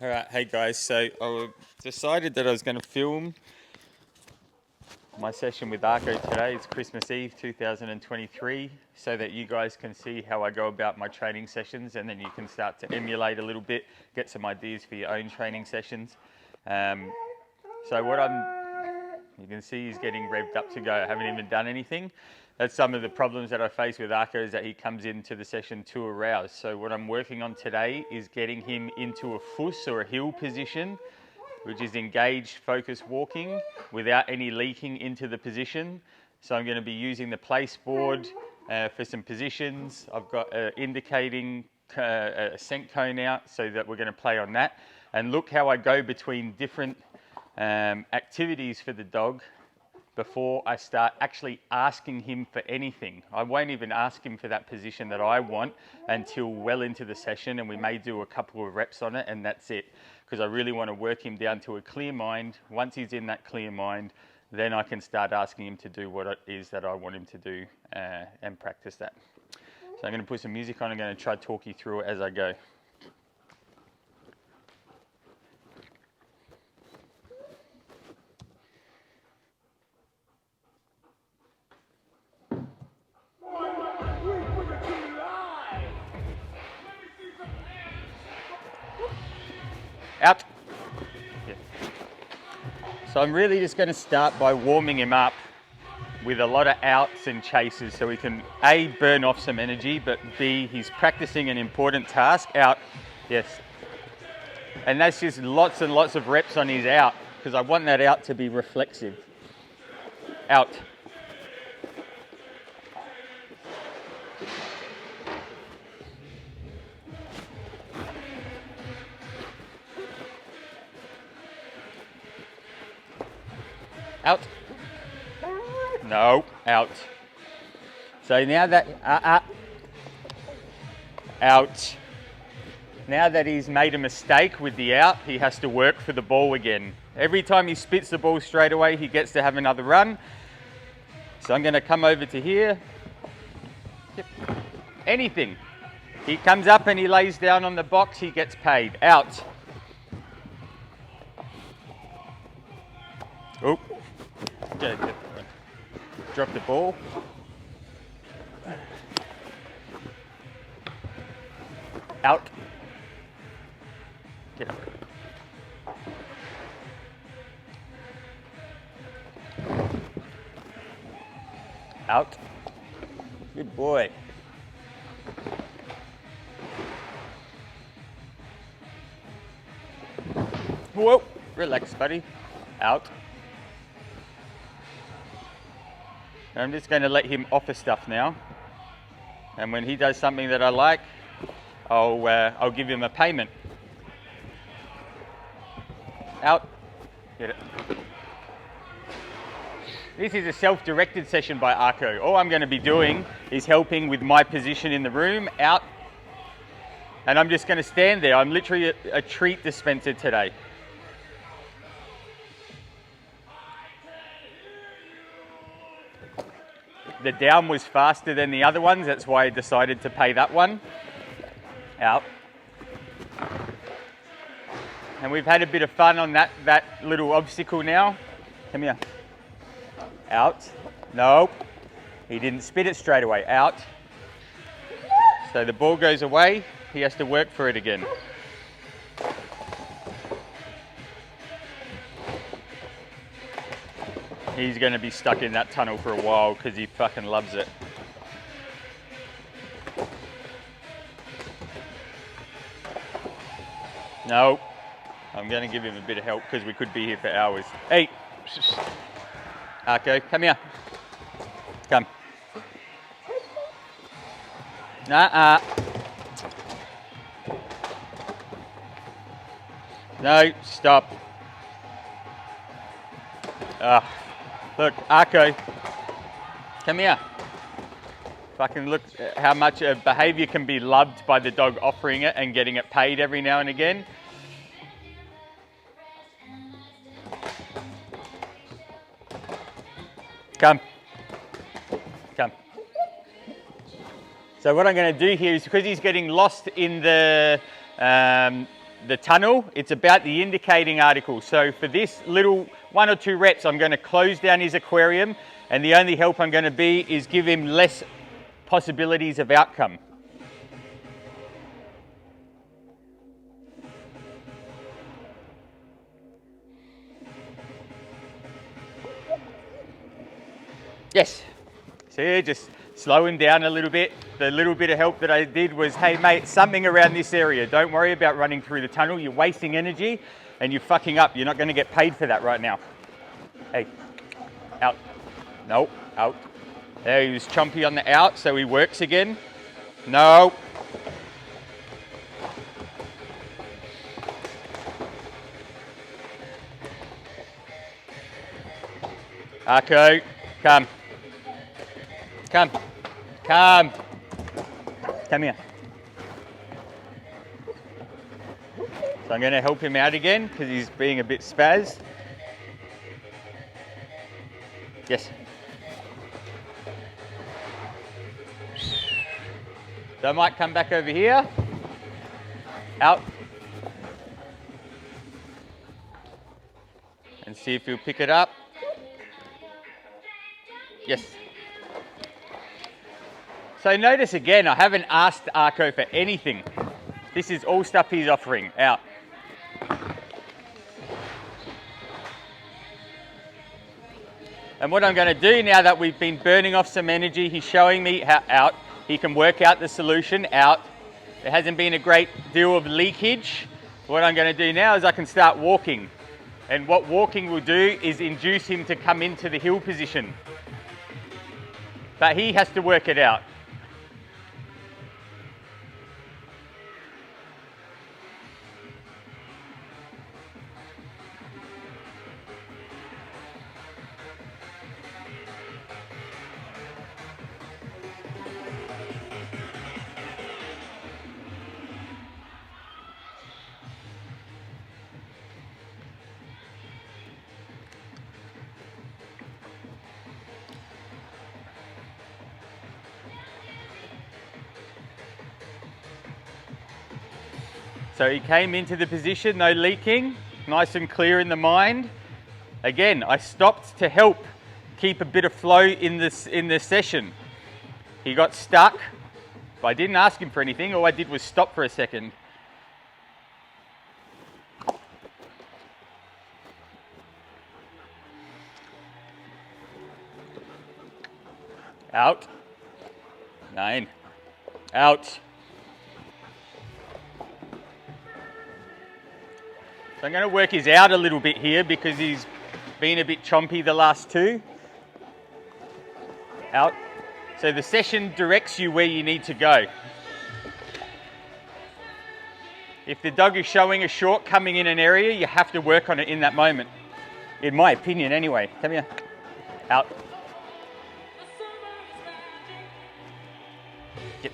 All right, hey guys, so I decided that I was going to film my session with ARKO today. It's Christmas Eve 2023, so that you guys can see how I go about my training sessions, and then you can start to emulate a little bit, get some ideas for your own training sessions. So what you can see he's getting revved up to go. I haven't even done anything. That's some of the problems that I face with ARKO, is that he comes into the session too aroused. So what I'm working on today is getting him into a fuss or a heel position, which is engaged, focused walking without any leaking into the position. So I'm going to be using the place board for some positions. I've got indicating a scent cone out, so that we're going to play on that. And look how I go between different activities for the dog before I start actually asking him for anything. I won't even ask him for that position that I want until well into the session, and we may do a couple of reps on it, and that's it. Because I really want to work him down to a clear mind. Once he's in that clear mind, then I can start asking him to do what it is that I want him to do and practice that. So I'm going to put some music on. I'm going to try to talk you through it as I go. Out. Yeah. So I'm really just going to start by warming him up with a lot of outs and chases, so he can A, burn off some energy, but B, he's practicing an important task. Out. Yes. And that's just lots and lots of reps on his out, because I want that out to be reflexive. Out. Out. No, out. So now that, out. Now that he's made a mistake with the out, he has to work for the ball again. Every time he spits the ball straight away, he gets to have another run. So I'm going to come over to here. Yep. Anything. He comes up and he lays down on the box, he gets paid. Out. Oop. Drop the ball. Out. Get up. Out. Good boy. Whoa. Relax, buddy. Out. I'm just going to let him offer stuff now, and when he does something that I like, I'll give him a payment. Out. Get it. This is a self-directed session by ARKO. All I'm going to be doing is helping with my position in the room. Out. And I'm just going to stand there. I'm literally a treat dispenser today. The down was faster than the other ones, that's why I decided to pay that one. Out. And we've had a bit of fun on that little obstacle now. Come here. Out. Nope. He didn't spit it straight away. Out. So the ball goes away, he has to work for it again. He's going to be stuck in that tunnel for a while because he fucking loves it. No, I'm going to give him a bit of help because we could be here for hours. Hey, ARKO, come here. Come. Nuh-uh. No, stop. Look, ARKO, come here. Fucking look at how much a behaviour can be loved by the dog offering it and getting it paid every now and again. Come. Come. So what I'm going to do here is, because he's getting lost in the the tunnel, it's about the indicating article. So for this little 1 or 2 reps, I'm going to close down his aquarium, and the only help I'm going to be is give him less possibilities of outcome. Yes. See, just slow him down a little bit. The little bit of help that I did was, hey mate, something around this area. Don't worry about running through the tunnel. You're wasting energy and you're fucking up. You're not going to get paid for that right now. Hey, out. No, out. There, he was chompy on the out, so he works again. No. ARKO, come. Come. Come. Come here. So I'm going to help him out again because he's being a bit spazzed. Yes. So I might come back over here. Out. And see if he'll pick it up. Yes. So notice again, I haven't asked ARKO for anything. This is all stuff he's offering. Out. And what I'm going to do now that we've been burning off some energy, he's showing me how out. He can work out the solution. Out. There hasn't been a great deal of leakage. What I'm going to do now is I can start walking. And what walking will do is induce him to come into the heel position. But he has to work it out. So he came into the position, no leaking, nice and clear in the mind. Again, I stopped to help keep a bit of flow in this session. He got stuck, but I didn't ask him for anything. All I did was stop for a second. Out. 9. Out. So I'm going to work his out a little bit here because he's been a bit chompy the last 2. Out. So the session directs you where you need to go. If the dog is showing a shortcoming in an area, you have to work on it in that moment. In my opinion anyway. Come here. Out. Get.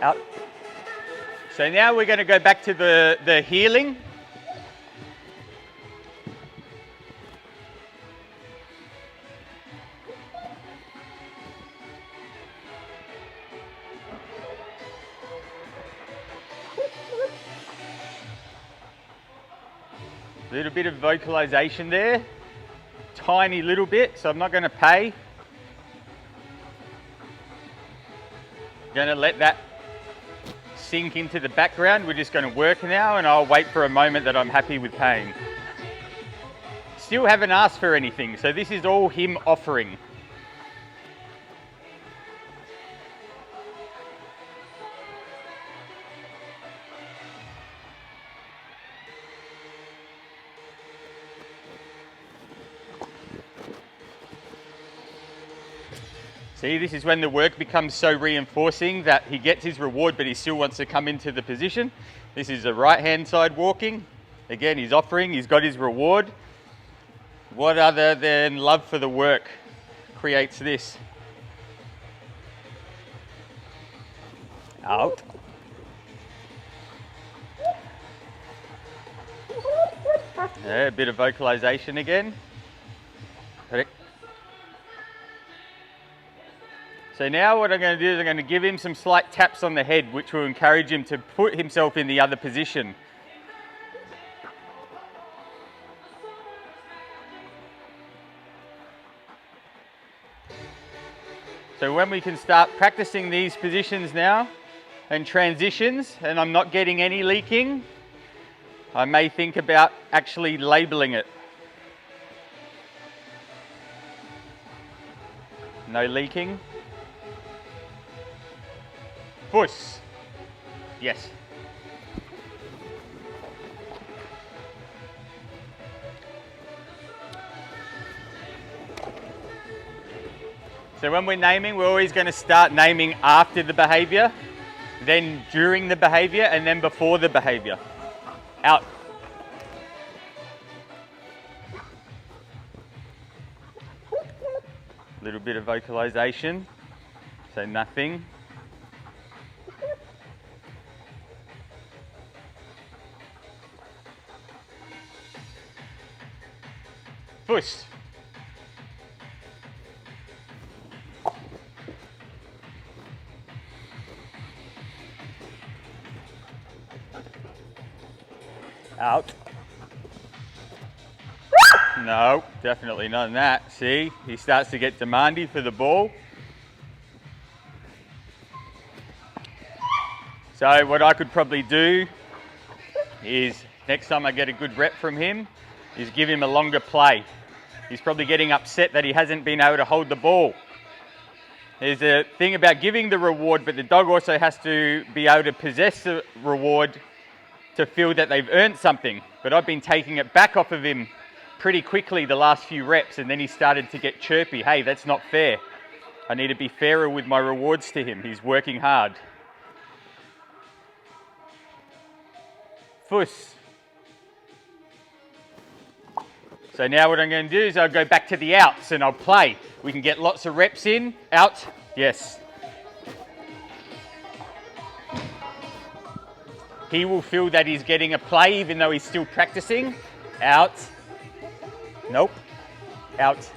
Out. So now we're going to go back to the healing. A little bit of vocalization there. Tiny little bit, so I'm not going to pay. Going to let that sink into the background. We're just going to work now and I'll wait for a moment that I'm happy with paying. Still haven't asked for anything, so this is all him offering. See, this is when the work becomes so reinforcing that he gets his reward, but he still wants to come into the position. This is the right-hand side walking. Again, he's offering, he's got his reward. What other than love for the work creates this? Out. Yeah, a bit of vocalization again. Correct. So now what I'm going to do is I'm going to give him some slight taps on the head, which will encourage him to put himself in the other position. So when we can start practicing these positions now and transitions, and I'm not getting any leaking, I may think about actually labeling it. No leaking. Push. Yes. So when we're naming, we're always going to start naming after the behavior, then during the behavior, and then before the behavior. Out. A little bit of vocalization, so nothing. Push. Out. No, definitely not in that. See, he starts to get demanding for the ball. So what I could probably do is, next time I get a good rep from him, is give him a longer play. He's probably getting upset that he hasn't been able to hold the ball. There's a thing about giving the reward, but the dog also has to be able to possess the reward to feel that they've earned something. But I've been taking it back off of him pretty quickly the last few reps, and then he started to get chirpy. Hey, that's not fair. I need to be fairer with my rewards to him. He's working hard. Fuss. So now what I'm going to do is I'll go back to the outs and I'll play. We can get lots of reps in. Out. Yes. He will feel that he's getting a play even though he's still practicing. Out. Nope. Out.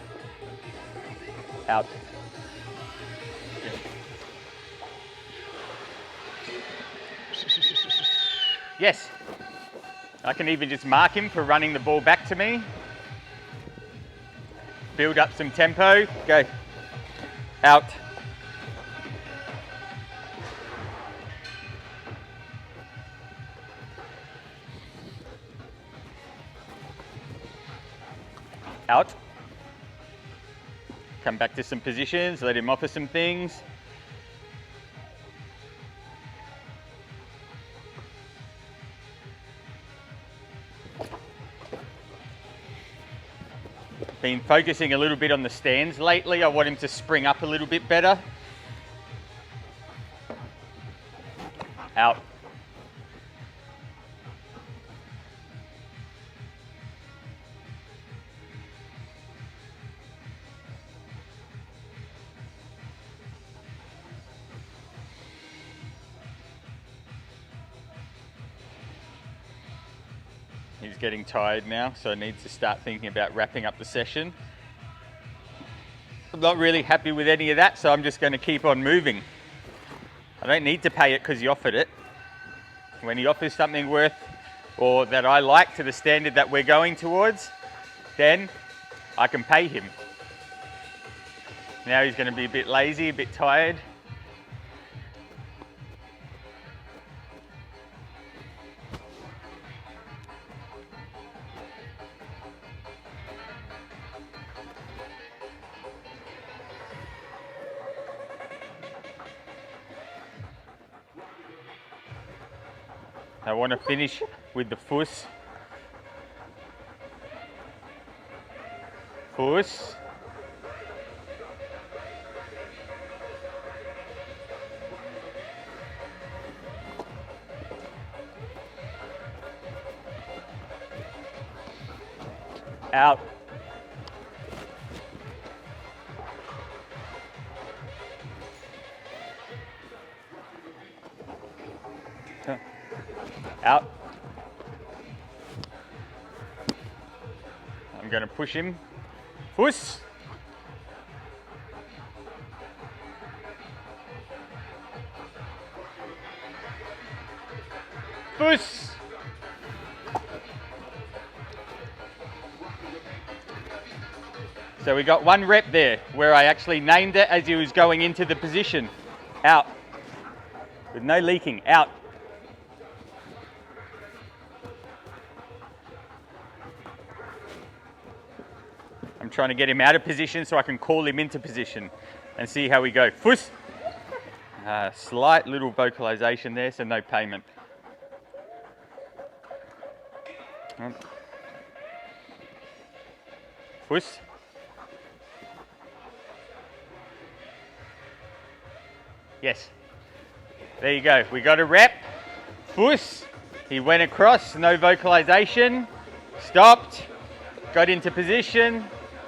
Out. Yes. I can even just mark him for running the ball back to me. Build up some tempo. Go. Out. Out. Come back to some positions, let him offer some things. Been focusing a little bit on the stands lately. I want him to spring up a little bit better. Out. He's getting tired now, so I need to start thinking about wrapping up the session. I'm not really happy with any of that, so I'm just going to keep on moving. I don't need to pay it because he offered it. When he offers something worth or that I like to the standard that we're going towards, then I can pay him. Now he's going to be a bit lazy, a bit tired. I want to finish with the fuss. Fuss. Out. Out. I'm going to push him. Push. Fuss. So we got 1 rep there where I actually named it as he was going into the position. Out. With no leaking. Out. I'm trying to get him out of position so I can call him into position and see how we go. Fuss. Slight little vocalization there, so no payment. Fuss. Yes. There you go. We got a rep. Fuss. He went across, no vocalization. Stopped. Got into position.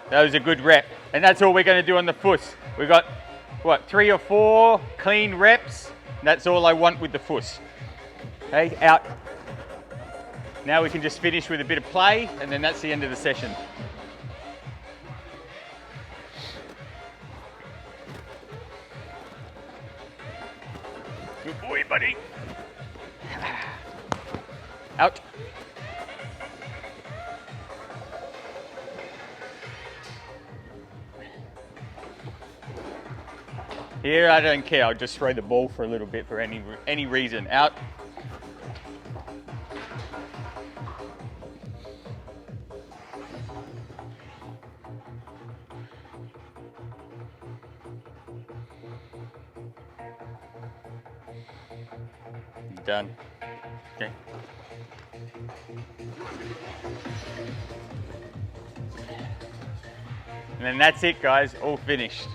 That was a good rep. And that's all we're going to do on the fuss. We've got, what, 3 or 4 clean reps. That's all I want with the fuss. Okay, out. Now we can just finish with a bit of play, and then that's the end of the session. Good boy, buddy. Out. Here, I don't care. I'll just throw the ball for a little bit for any reason. Out. Done. Okay. And then that's it, guys. All finished.